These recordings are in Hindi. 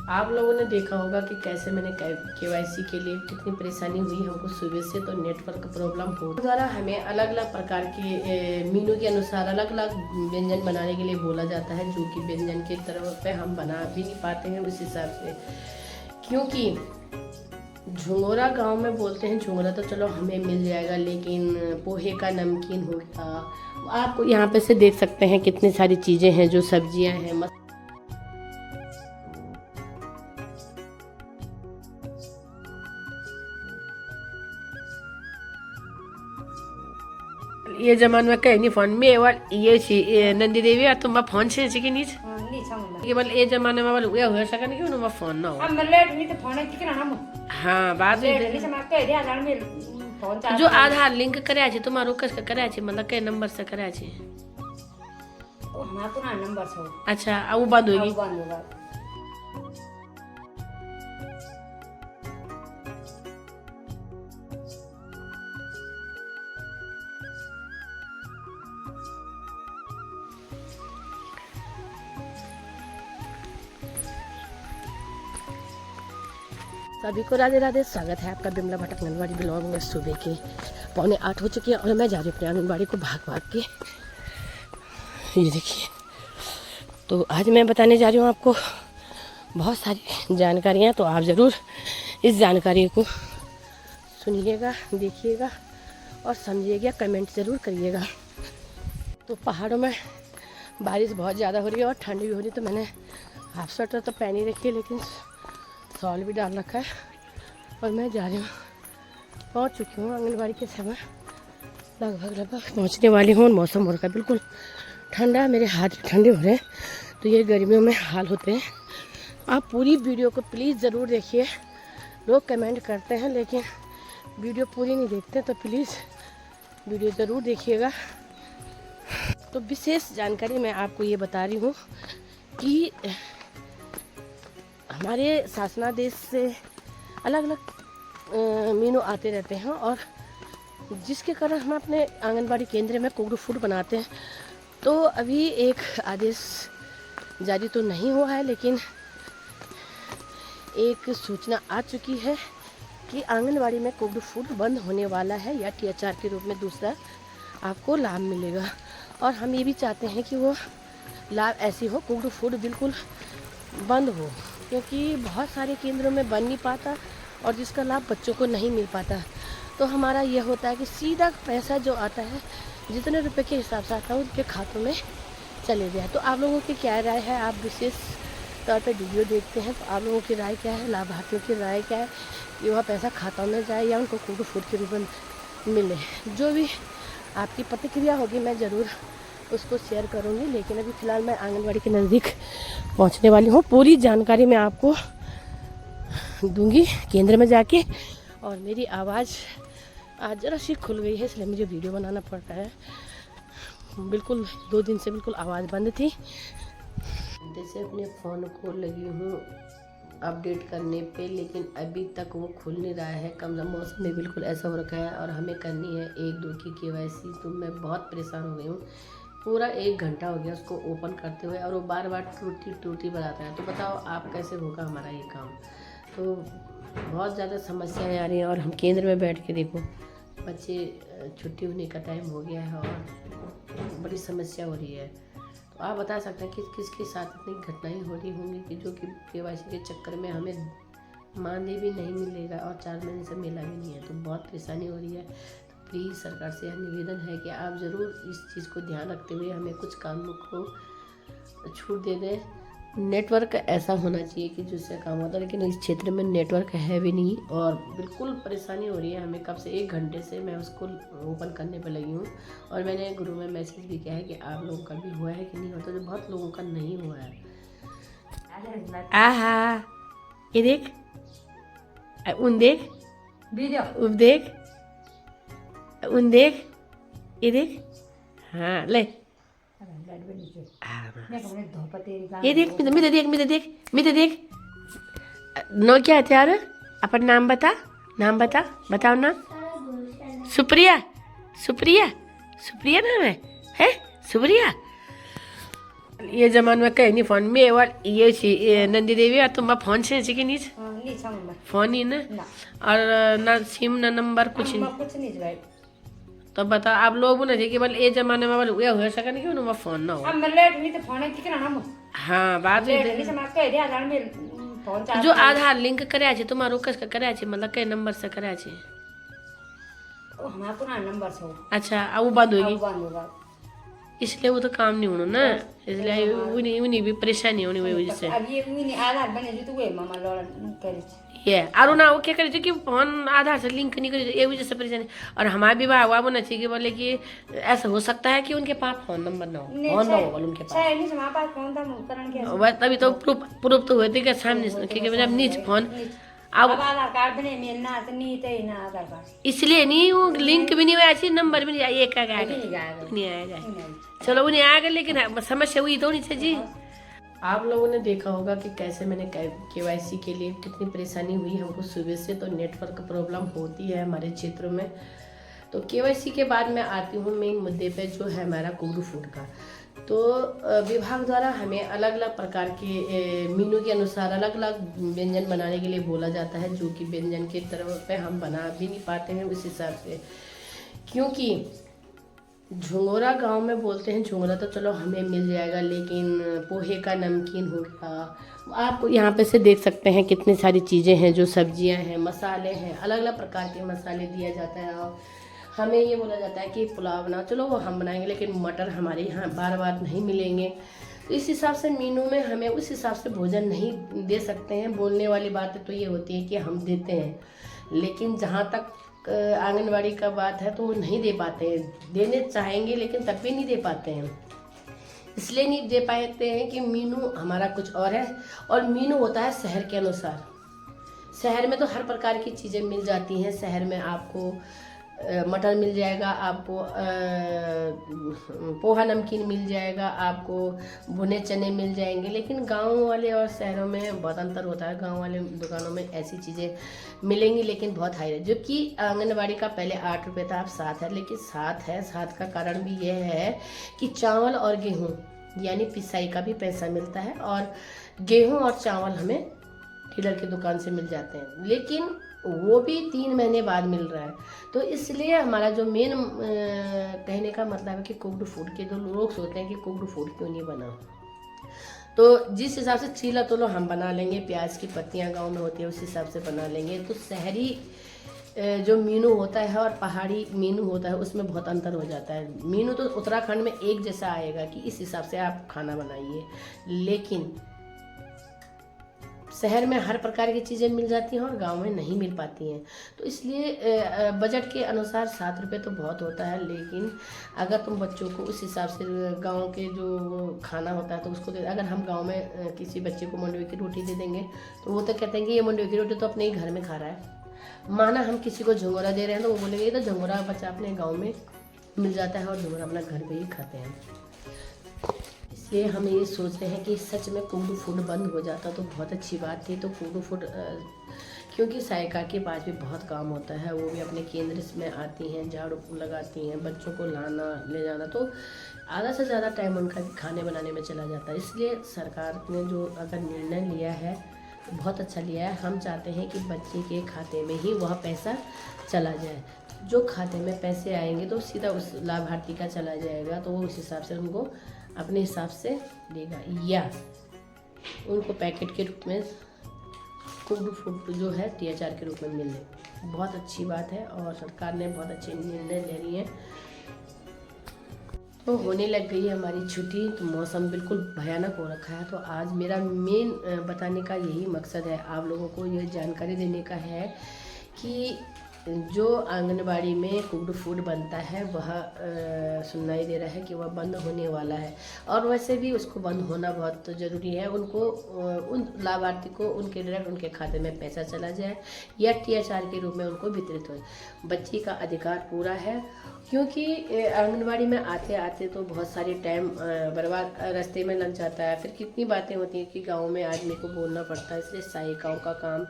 आप लोगों ने देखा होगा कि कैसे मैंने केवाईसी के लिए कितनी परेशानी हुई हमको सुबह से। तो नेटवर्क प्रॉब्लम हो द्वारा हमें अलग अलग प्रकार के मीनू के अनुसार अलग अलग व्यंजन बनाने के लिए बोला जाता है, जो कि व्यंजन के तरफ पे हम बना भी नहीं पाते हैं उस हिसाब से, क्योंकि झुंगोरा गांव में बोलते हैं। झुंगोरा तो चलो हमें मिल जाएगा, लेकिन पोहे का नमकीन हो गया। आप यहाँ पे से देख सकते हैं कितनी सारी चीज़ें हैं, जो सब्जियां हैं। ये जमान में कहीं नहीं फोन में वाल ये सी नंदी देवी आ तुम फोन से कि नहीं नहीं समझ ये बल ये जमाने में वाल हुआ हो सका नहीं क्यों ना फोन ना हो। अब मैं लेट नहीं तो फोन है कितना हम हाँ बाद लेट में नहीं से मैं कह दिया जान में फोन चार्ज जो आधार लिंक करे छे तुम्हारो कस करे छे, मतलब के नंबर से करे छे। ओ हमारा पुराना नंबर से। अच्छा अब वो बंद होगी। बंद होगा। सभी को राधे राधे, स्वागत है आपका बिमला भट्ट आंगनबाड़ी ब्लॉग में। सुबह के 7:45 हो चुकी है और मैं जा रही हूँ अपनी आंगनबाड़ी को भाग भाग के। ये देखिए, तो आज मैं बताने जा रही हूँ आपको बहुत सारी जानकारियाँ, तो आप ज़रूर इस जानकारी को सुनिएगा, देखिएगा और समझिएगा, कमेंट ज़रूर करिएगा। तो पहाड़ों में बारिश बहुत ज़्यादा हो रही है और ठंड भी हो रही है, तो मैंने हाफ स्वेटर तो पहनी रखी है, लेकिन शॉल भी डाल रखा है और मैं जा रही हूँ। पहुँच चुकी हूँ आंगनबाड़ी के समय, लगभग पहुँचने वाली हूँ। मौसम हो रखा है बिल्कुल ठंडा, मेरे हाथ ठंडे हो रहे हैं, तो ये गर्मियों में हाल होते हैं। आप पूरी वीडियो को प्लीज़ ज़रूर देखिए। लोग कमेंट करते हैं लेकिन वीडियो पूरी नहीं देखते, तो प्लीज़ वीडियो ज़रूर देखिएगा। तो विशेष जानकारी मैं आपको ये बता रही हूँ कि हमारे शासनादेश से अलग अलग मीनू आते रहते हैं, और जिसके कारण हम अपने आंगनबाड़ी केंद्र में कुक्ड फूड बनाते हैं। तो अभी एक आदेश जारी तो नहीं हुआ है, लेकिन एक सूचना आ चुकी है कि आंगनबाड़ी में कुक्ड फूड बंद होने वाला है, या THR के रूप में दूसरा आपको लाभ मिलेगा। और हम ये भी चाहते हैं कि वो लाभ ऐसी हो, कुक्ड फूड बिल्कुल बंद हो, क्योंकि बहुत सारे केंद्रों में बन नहीं पाता और जिसका लाभ बच्चों को नहीं मिल पाता। तो हमारा यह होता है कि सीधा पैसा जो आता है, जितने रुपए के हिसाब से आता है, उनके खातों में चले जाए। तो आप लोगों की क्या राय है? आप विशेष तौर पे वीडियो देखते हैं, तो आप लोगों की राय क्या है? लाभार्थियों की राय क्या है कि वह पैसा खातों में जाए या उनको कुक्ड फूड के रूप में मिले? जो भी आपकी प्रतिक्रिया होगी मैं ज़रूर उसको शेयर करूँगी। लेकिन अभी फ़िलहाल मैं आंगनबाड़ी के नज़दीक पहुँचने वाली हूँ। पूरी जानकारी मैं आपको दूंगी केंद्र में जाके। और मेरी आवाज़ आज ज़रा सी खुल गई है, इसलिए मुझे वीडियो बनाना पड़ता है। बिल्कुल 2 दिन से बिल्कुल आवाज़ बंद थी। जैसे अपने फ़ोन को लगी हूँ अपडेट करने पे, लेकिन अभी तक वो खुल नहीं रहा है। कम मौसम में बिल्कुल ऐसा हो रखा है और हमें करनी है 1-2 की KYC। तो मैं बहुत परेशान हो गई हूँ। पूरा 1 घंटा हो गया उसको ओपन करते हुए और वो बार बार टूटी बनाता है। तो बताओ आप कैसे होगा हमारा ये काम? तो बहुत ज़्यादा समस्याएं आ रही हैं। और हम केंद्र में बैठ के देखो, बच्चे छुट्टी होने का टाइम हो गया है और बड़ी समस्या हो रही है। तो आप बता सकते हैं कि किसके साथ इतनी घटनाएं हो रही होंगी कि जो कि KYC के चक्कर में हमें मानदेय भी नहीं मिलेगा और 4 महीने से मिला भी नहीं है। तो बहुत परेशानी हो रही है। तो प्लीज़ सरकार से यह निवेदन है कि आप ज़रूर इस चीज़ को ध्यान रखते हुए हमें कुछ कामों को छूट दे दें। नेटवर्क ऐसा होना चाहिए कि जिससे काम होता है, लेकिन इस क्षेत्र में नेटवर्क है भी नहीं और बिल्कुल परेशानी हो रही है हमें। कब से 1 घंटे से मैं उसको ओपन करने पे लगी हूँ। और मैंने ग्रुप में मैसेज भी किया है कि आप लोगों का भी हुआ है कि नहीं हुआ। तो जो बहुत लोगों का नहीं हुआ है। आहा ये देख, उन देख वीडियो उन देख, उन देख, ये देख। हाँ ले ये देख, मिते देख, मिते देख, मिते देख। नो क्या हथियार? अपन नाम बता, नाम बता, बताओ ना। सुप्रिया, सुप्रिया, सुप्रिया नाम है सुप्रिया। ये जमान में कहीं नहीं फोन में और ये नंदी देवी और तुम फोन से कि नहीं नहीं समझ फोन ही ना ना और ना सिम ना नंबर कुछ नहीं। कुछ नहीं भाई। तो बता आप लोग ना कि बल ये जमाने में बल ये हो सके नहीं कि उनमें फोन ना हो। अब मैं लेट नहीं तो फोन है कितना ना हाँ बात लेट नहीं समाज कह दिया आधार में फोन चार्ज जो आधार लिंक करे छे तुम्हारो कस करे छे मतलब के नंबर से करे छे। ओ हमारा पुराना नंबर से अच्छा अब वो बंद होगी बंद होगा इसलिए वो तो काम नहीं होना ना इसलिए उन्हीं भी परेशानी होनी वजह से। अब ये नहीं आधार बने जो तो वे मामा लौड़ा करे ये आरो ना वो क्या करे थे कि फोन आधार से लिंक नहीं करे ये वजह से परेशानी। और हमारे विवाह हुआ वो ना चाहिए बोले कि ऐसा हो सकता है कि उनके पास फोन नंबर ना हो फोन ना हो बोले उनके पास नहीं हमारे पास फोन था करण के बस तभी तो प्रूफ तो होते कि सामने क्योंकि जब नीच फोन अब आधार कार्ड बने मिलना तो नहीं थे ना आधार कार्ड इसलिए नहीं वो लिंक भी नहीं हुआ ऐसी नंबर भी नहीं आया एक का नहीं आएगा चलो वो नहीं आएगा लेकिन समस्या हुई तो नहीं चाहिए जी। आप लोगों ने देखा होगा कि कैसे मैंने केवाईसी के लिए कितनी परेशानी हुई हमको सुबह से। तो नेटवर्क प्रॉब्लम होती है हमारे क्षेत्रों में। तो केवाईसी के बाद मैं आती हूँ मेन मुद्दे पे जो है हमारा कुगड़ू फूड का। तो विभाग द्वारा हमें अलग अलग प्रकार के मीनू के अनुसार अलग अलग व्यंजन बनाने के लिए बोला जाता है जो कि व्यंजन के तरफ पे हम बना भी नहीं पाते हैं उस हिसाब से। क्योंकि झुंगोरा गांव में बोलते हैं झुंगोरा तो चलो हमें मिल जाएगा लेकिन पोहे का नमकीन हो गया आप यहाँ पे से देख सकते हैं कितनी सारी चीज़ें हैं जो सब्जियां हैं मसाले हैं अलग अलग प्रकार के मसाले दिया जाता है। और हमें ये बोला जाता है कि पुलाव बनाओ चलो वो हम बनाएंगे लेकिन मटर हमारे यहाँ बार बार नहीं मिलेंगे। तो इस हिसाब से मीनू में हमें उस हिसाब से भोजन नहीं दे सकते हैं। बोलने वाली बात तो ये होती है कि हम देते हैं लेकिन जहाँ तक आंगनवाड़ी का बात है तो वो नहीं दे पाते हैं। देने चाहेंगे लेकिन तब भी नहीं दे पाते हैं। इसलिए नहीं दे पाते हैं कि मीनू हमारा कुछ और है और मीनू होता है शहर के अनुसार। शहर में तो हर प्रकार की चीज़ें मिल जाती हैं। शहर में आपको मटर मिल जाएगा आपको पोहा नमकीन मिल जाएगा आपको भुने चने मिल जाएंगे। लेकिन गांव वाले और शहरों में बहुत अंतर होता है। गांव वाले दुकानों में ऐसी चीज़ें मिलेंगी लेकिन बहुत हाई है। जो कि आंगनवाड़ी का पहले 8 रुपये था अब 7 है। लेकिन 7 है 7 का कारण भी यह है कि चावल और गेहूँ यानी पिसाई का भी पैसा मिलता है और गेहूँ और चावल हमें डीलर की दुकान से मिल जाते हैं लेकिन वो भी 3 महीने बाद मिल रहा है। तो इसलिए हमारा जो मेन कहने का मतलब है कि कुक्ड फूड के जो लोग सोचते हैं कि कुक्ड फूड क्यों नहीं बना। तो जिस हिसाब से छीला तो लो हम बना लेंगे प्याज की पत्तियां गांव में होती है उस हिसाब से बना लेंगे। तो शहरी जो मीनू होता है और पहाड़ी मीनू होता है उसमें बहुत अंतर हो जाता है। मीनू तो उत्तराखंड में एक जैसा आएगा कि इस हिसाब से आप खाना बनाइए लेकिन शहर में हर प्रकार की चीज़ें मिल जाती हैं और गांव में नहीं मिल पाती हैं। तो इसलिए बजट के अनुसार 7 रुपये तो बहुत होता है लेकिन अगर तुम बच्चों को उस हिसाब से गांव के जो खाना होता है तो उसको दे। अगर हम गांव में किसी बच्चे को मंडुवे की रोटी दे देंगे तो वो तो कहते हैं कि ये मंडुवे की रोटी तो अपने ही घर में खा रहा है। माना हम किसी को झंगोरा दे रहे हैं तो वो बोलेंगे ये तो झंगोरा बच्चा अपने गाँव में मिल जाता है और झंगोरा अपना घर पर ही खाते हैं। इसलिए हम ये सोच रहे हैं कि सच में कुक्ड फूड बंद हो जाता तो बहुत अच्छी बात थी। तो कुक्ड फूड क्योंकि सहायिका के पास भी बहुत काम होता है वो भी अपने केंद्र में आती हैं झाड़ू लगाती हैं बच्चों को लाना ले जाना तो आधा से ज़्यादा टाइम उनका खाने बनाने में चला जाता है। इसलिए सरकार ने जो अगर निर्णय लिया है तो बहुत अच्छा लिया है। हम चाहते हैं कि बच्चे के खाते में ही वह पैसा चला जाए। जो खाते में पैसे आएंगे तो सीधा उस लाभार्थी का चला जाएगा तो वो उस हिसाब से उनको अपने हिसाब से देगा या उनको पैकेट के रूप में कुक्ड फूड जो है THR के रूप में मिले। बहुत अच्छी बात है और सरकार ने बहुत अच्छे निर्णय ले लिए हैं। तो होने लग गई है हमारी छुट्टी। तो मौसम बिल्कुल भयानक हो रखा है। तो आज मेरा मेन बताने का यही मकसद है आप लोगों को यह जानकारी देने का है कि जो आंगनबाड़ी में कुक्ड फूड बनता है वह सुनाई दे रहा है कि वह बंद होने वाला है और वैसे भी उसको बंद होना बहुत ज़रूरी है। उनको उन लाभार्थी को उनके डायरेक्ट उनके खाते में पैसा चला जाए या THR के रूप में उनको वितरित हो। बच्ची का अधिकार पूरा है क्योंकि आंगनबाड़ी में आते आते तो बहुत सारे टाइम बर्बाद रास्ते में लग जाता है। फिर कितनी बातें होती हैं कि गाँव में आदमी को बोलना पड़ता है। इसलिए सहायिकाओं का काम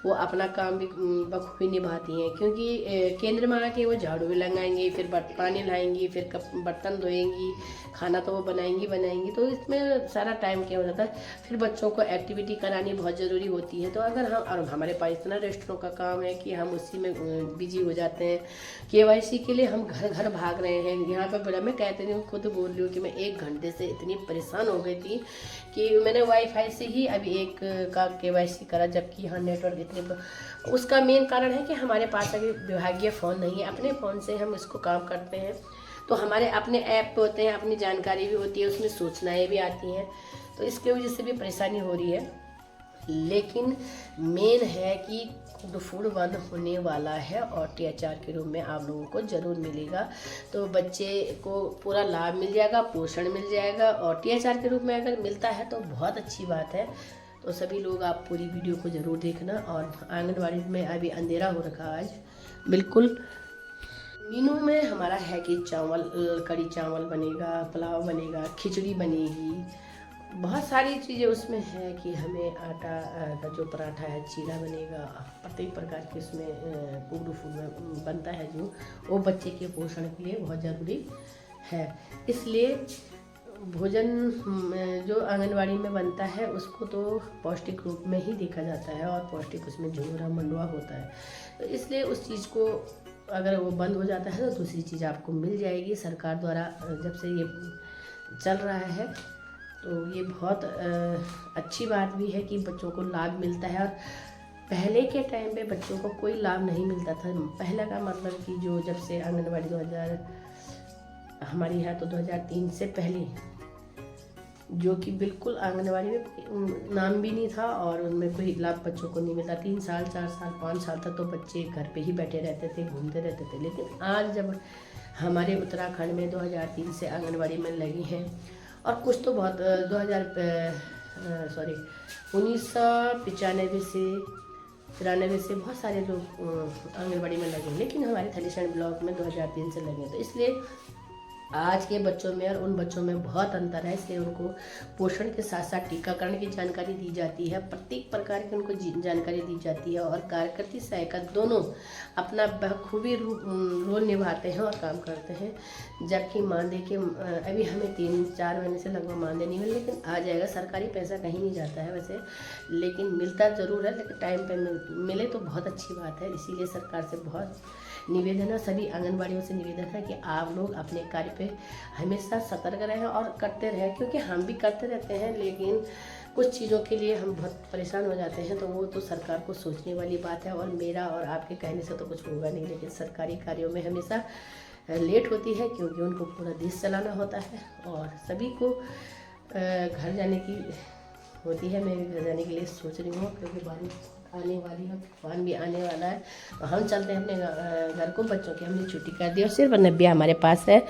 वो अपना काम भी बखूबी निभाती हैं क्योंकि केंद्र में आके वो झाड़ू भी लगाएंगी, फिर पानी लाएंगी, फिर बर्तन धोएंगी, खाना तो वो बनाएंगी, तो इसमें सारा टाइम क्या हो जाता है। फिर बच्चों को एक्टिविटी करानी बहुत ज़रूरी होती है। तो अगर हम, और हमारे पास इतना रेस्टोरों का काम है कि हम उसी में बिजी हो जाते हैं। KYC के लिए हम घर घर भाग रहे हैं। यहाँ पर बड़ा, मैं कहते नहीं, खुद बोल रही हूँ कि मैं 1 घंटे से इतनी परेशान हो गई थी कि मैंने वाईफाई से ही अभी एक का KYC करा, जबकि यहाँ नेटवर्क इतने। उसका मेन कारण है कि हमारे पास अभी विभागीय फ़ोन नहीं है। अपने फ़ोन से हम इसको काम करते हैं, तो हमारे अपने ऐप होते हैं, अपनी जानकारी भी होती है, उसमें सूचनाएं भी आती हैं, तो इसके वजह से भी परेशानी हो रही है। लेकिन मेन है कि कुक्ड फूड बंद होने वाला है और THR के रूप में आप लोगों को ज़रूर मिलेगा। तो बच्चे को पूरा लाभ मिल जाएगा, पोषण मिल जाएगा, और THR के रूप में अगर मिलता है तो बहुत अच्छी बात है। तो सभी लोग आप पूरी वीडियो को ज़रूर देखना। और आंगनबाड़ी में अभी अंधेरा हो रखा आज बिल्कुल। मेनू में हमारा है कि चावल, कड़ी चावल बनेगा, पुलाव बनेगा, खिचड़ी बनेगी, बहुत सारी चीज़ें उसमें है कि हमें आटा का जो पराठा है, चीला बनेगा, प्रत्येक प्रकार के उसमें कुक्ड फूड में बनता है, जो वो बच्चे के पोषण के लिए बहुत ज़रूरी है। इसलिए भोजन जो आंगनवाड़ी में बनता है उसको तो पौष्टिक रूप में ही देखा जाता है, और पौष्टिक उसमें झुंझुरा मंडुआ होता है। तो इसलिए उस चीज़ को अगर वो बंद हो जाता है तो दूसरी चीज़ आपको मिल जाएगी। सरकार द्वारा जब से ये चल रहा है तो ये बहुत अच्छी बात भी है कि बच्चों को लाभ मिलता है। और पहले के टाइम पे बच्चों को कोई लाभ नहीं मिलता था। पहले का मतलब कि जो जब से आंगनबाड़ी 2000 हमारी है तो 2003 से पहले, जो कि बिल्कुल आंगनबाड़ी में नाम भी नहीं था और उनमें कोई लाभ बच्चों को नहीं मिलता। 3 साल, 4 साल, 5 साल तक तो बच्चे घर पे ही बैठे रहते थे, घूमते रहते थे। लेकिन आज जब हमारे उत्तराखंड में 2003 से आंगनबाड़ी में लगी हैं, और कुछ तो बहुत 1995 से 93 से बहुत सारे लोग आंगनबाड़ी में लगे, लेकिन हमारे थलीसैंण ब्लॉक में 2003 से लगे। तो इसलिए आज के बच्चों में और उन बच्चों में बहुत अंतर है। इसलिए उनको पोषण के साथ साथ टीकाकरण की जानकारी दी जाती है, प्रत्येक प्रकार की उनको जानकारी दी जाती है, और कार्यकर्ता सहायिका दोनों अपना बखूबी रोल निभाते हैं और काम करते हैं। जबकि मानदेय के अभी हमें 3-4 महीने से लगभग मानदेय नहीं मिला, लेकिन आ जाएगा। सरकारी पैसा कहीं नहीं जाता है वैसे, लेकिन मिलता ज़रूर है, लेकिन टाइम पे मिले तो बहुत अच्छी बात है। इसीलिए सरकार से बहुत निवेदन है, सभी आंगनबाड़ियों से निवेदन है कि आप लोग अपने कार्य पे हमेशा सतर्क रहें और करते रहें, क्योंकि हम भी करते रहते हैं, लेकिन कुछ चीज़ों के लिए हम बहुत परेशान हो जाते हैं। तो वो तो सरकार को सोचने वाली बात है, और मेरा और आपके कहने से तो कुछ होगा नहीं। लेकिन सरकारी कार्यों में हमेशा लेट होती है, क्योंकि उनको पूरा देश चलाना होता है, और सभी को घर जाने की होती है। मैं भी घर जाने के लिए सोच रही हूँ, क्योंकि बारिश आने वाली है, तूफान भी आने वाला है। तो हम चलते हैं अपने घर को। बच्चों की हमने छुट्टी कर दी और सिर्फ नब्या हमारे पास है,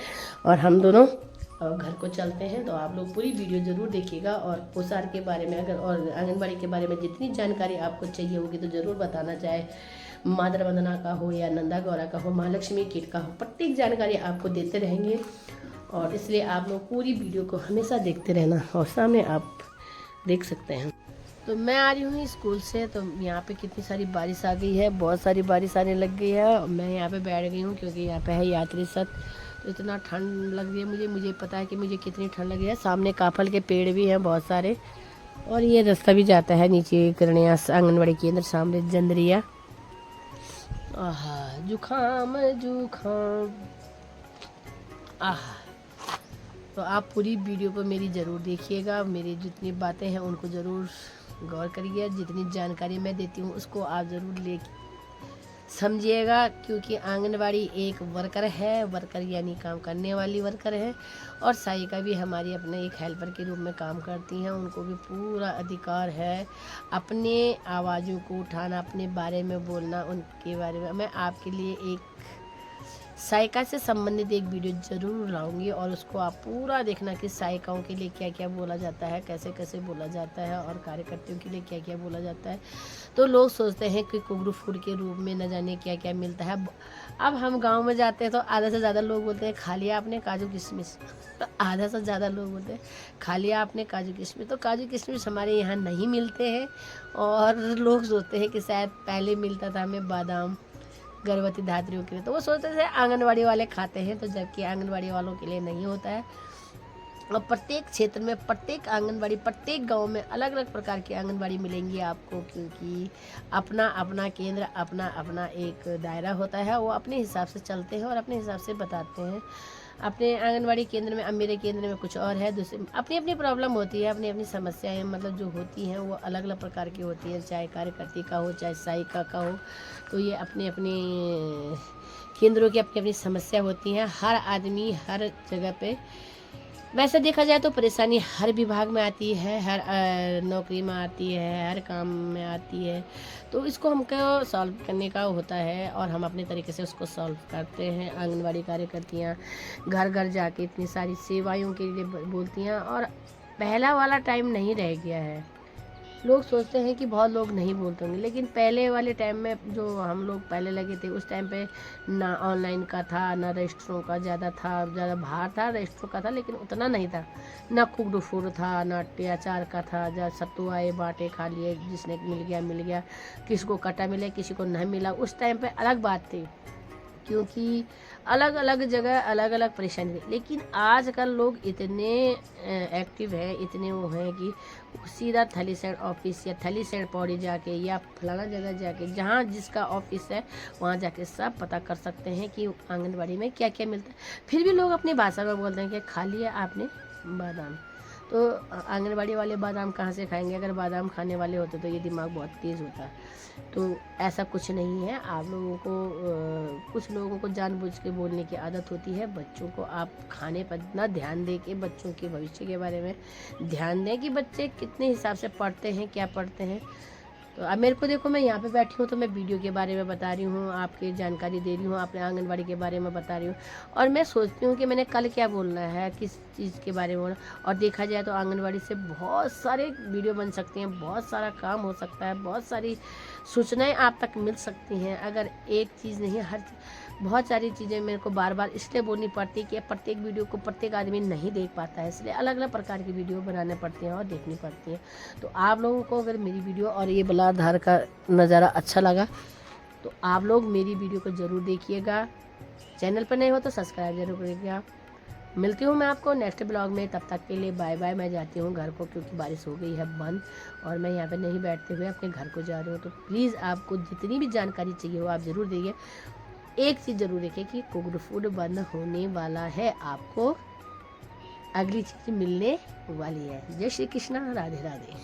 और हम दोनों घर को चलते हैं। तो आप लोग पूरी वीडियो ज़रूर देखिएगा, और पोषाहार के बारे में अगर और आंगनबाड़ी के बारे में जितनी जानकारी आपको चाहिए होगी तो ज़रूर बताना, चाहे मातृ वंदना का हो या नंदा गौरा का हो, महालक्ष्मी किट का हो, प्रत्येक जानकारी आपको देते रहेंगे। और इसलिए आप लोग पूरी वीडियो को हमेशा देखते रहना, और सामने आप देख सकते हैं। तो मैं आ रही हूँ स्कूल से, तो यहाँ पे कितनी सारी बारिश आ गई है, बहुत सारी बारिश आने लग गई है। मैं यहाँ पे बैठ गई हूँ क्योंकि यहाँ पे है यात्री सत्र। तो इतना ठंड लग रही है मुझे पता है कि मुझे कितनी ठंड लगी है। सामने काफल के पेड़ भी हैं बहुत सारे, और ये रास्ता भी जाता है नीचे करनिया आंगनबाड़ी केंद्र सामने जंदरिया। आहा जुखाम आहा। तो आप पूरी वीडियो को मेरी ज़रूर देखिएगा, मेरी जितनी बातें हैं उनको ज़रूर गौर करिए। जितनी जानकारी मैं देती हूँ उसको आप ज़रूर ले समझिएगा, क्योंकि आंगनबाड़ी एक वर्कर है, वर्कर यानी काम करने वाली वर्कर है, और सहायिका भी हमारी अपने एक हेल्पर के रूप में काम करती हैं। उनको भी पूरा अधिकार है अपने आवाज़ों को उठाना, अपने बारे में बोलना, उनके बारे में। मैं आपके लिए एक सहायिका से संबंधित एक वीडियो ज़रूर लाऊंगी, और उसको आप पूरा देखना कि सहायिकाओं के लिए क्या क्या बोला जाता है, कैसे कैसे बोला जाता है, और कार्यकर्ताओं के लिए क्या क्या बोला जाता है। तो लोग सोचते हैं कि कुक्ड फूड के रूप में न जाने क्या क्या मिलता है। अब हम गांव में जाते हैं तो आधा से ज़्यादा लोग बोलते हैं खा लिया आपने काजू किशमिश, तो आधा से ज़्यादा लोग बोलते हैं खा लिया आपने काजू किशमिश। तो काजू किशमिश हमारे यहाँ नहीं मिलते हैं, और लोग सोचते हैं कि शायद पहले मिलता था हमें बादाम, गर्भवती धात्रियों के लिए। तो वो सोचते थे आंगनवाड़ी वाले खाते हैं, तो जबकि आंगनवाड़ी वालों के लिए नहीं होता है। और प्रत्येक क्षेत्र में, प्रत्येक आंगनवाड़ी, प्रत्येक गांव में अलग अलग प्रकार की आंगनवाड़ी मिलेंगी आपको, क्योंकि अपना अपना केंद्र, अपना अपना एक दायरा होता है। वो अपने हिसाब से चलते हैं और अपने हिसाब से बताते हैं। अपने आंगनवाड़ी केंद्र में, अब मेरे केंद्र में कुछ और है, दूसरे अपनी अपनी प्रॉब्लम होती है, अपनी अपनी समस्याएं मतलब जो होती हैं वो अलग अलग प्रकार की होती हैं, चाहे कार्यकर्ती का हो, चाहे सहायिका का हो। तो ये अपने अपने केंद्रों की अपनी अपनी समस्या होती हैं। हर आदमी हर जगह पे, वैसे देखा जाए तो परेशानी हर विभाग में आती है, हर नौकरी में आती है, हर काम में आती है। तो इसको हमको सॉल्व करने का होता है और हम अपने तरीके से उसको सॉल्व करते हैं। आंगनवाड़ी कार्यकर्तियाँ घर घर जाके इतनी सारी सेवाओं के लिए बोलती हैं। और पहला वाला टाइम नहीं रह गया है। लोग सोचते हैं कि बहुत लोग नहीं बोलते होंगे, लेकिन पहले वाले टाइम में जो हम लोग पहले लगे थे, उस टाइम पे ना ऑनलाइन का था, ना रजिस्टरों का ज़्यादा था। ज़्यादा बाहर था, रजिस्टरों का था, लेकिन उतना नहीं था। ना कुकड फूड था, ना अत्याचार का था, जब सत्तू आए बांटे खा लिए, जिसने मिल गया, किसी को कटा मिले, किसी को नहीं मिला। उस टाइम पे अलग बात थी, क्योंकि अलग अलग जगह अलग अलग परेशानी थी। लेकिन आजकल लोग इतने एक्टिव हैं, इतने वो हैं कि सीधा थलीसैंड ऑफिस या थलीसैंड पौड़ी जाके या फलाना जगह जाके, जहाँ जिसका ऑफिस है वहाँ जाके सब पता कर सकते हैं कि आंगनबाड़ी में क्या क्या मिलता है। फिर भी लोग अपनी भाषा में बोलते हैं कि खा लिया आपने बादाम। तो आंगनबाड़ी वाले बादाम कहाँ से खाएंगे? अगर बादाम खाने वाले होते तो ये दिमाग बहुत तेज़ होता। तो ऐसा कुछ नहीं है। आप लोगों को कुछ लोगों को जानबूझ के बोलने की आदत होती है। बच्चों को आप खाने पर इतना ध्यान दें कि बच्चों के भविष्य के बारे में ध्यान दें कि बच्चे कितने हिसाब से पढ़ते हैं, क्या पढ़ते हैं। तो अब मेरे को देखो, मैं यहाँ पे बैठी हूँ तो मैं वीडियो के बारे में बता रही हूँ, आपकी जानकारी दे रही हूँ, अपने आंगनबाड़ी के बारे में बता रही हूँ। और मैं सोचती हूँ कि मैंने कल क्या बोलना है, किस चीज़ के बारे में बोलना। और देखा जाए तो आंगनबाड़ी से बहुत सारे वीडियो बन सकती हैं, बहुत सारा काम हो सकता है, बहुत सारी सूचनाएं आप तक मिल सकती हैं। अगर एक चीज़ नहीं, हर बहुत सारी चीज़ें मेरे को बार बार इसलिए बोलनी पड़ती है कि प्रत्येक वीडियो को प्रत्येक आदमी नहीं देख पाता है, इसलिए अलग अलग प्रकार की वीडियो बनाने पड़ती हैं और देखनी पड़ती हैं। तो आप लोगों को अगर मेरी वीडियो और ये बलाधार का नज़ारा अच्छा लगा तो आप लोग मेरी वीडियो को ज़रूर देखिएगा। चैनल पर नए हो तो सब्सक्राइब जरूर करिएगा। मिलती हूँ मैं आपको नेक्स्ट ब्लॉग में, तब तक के लिए बाय बाय। मैं जाती हूँ घर को, क्योंकि बारिश हो गई है बंद और मैं यहाँ पे नहीं बैठते हुए अपने घर को जा रही हूँ। तो प्लीज़ आपको जितनी भी जानकारी चाहिए हो आप ज़रूर दीजिए। एक चीज़ ज़रूर देखिए कि कुकड फूड बंद होने वाला है, आपको अगली चीज़ मिलने वाली है। जय श्री कृष्णा, राधे राधे।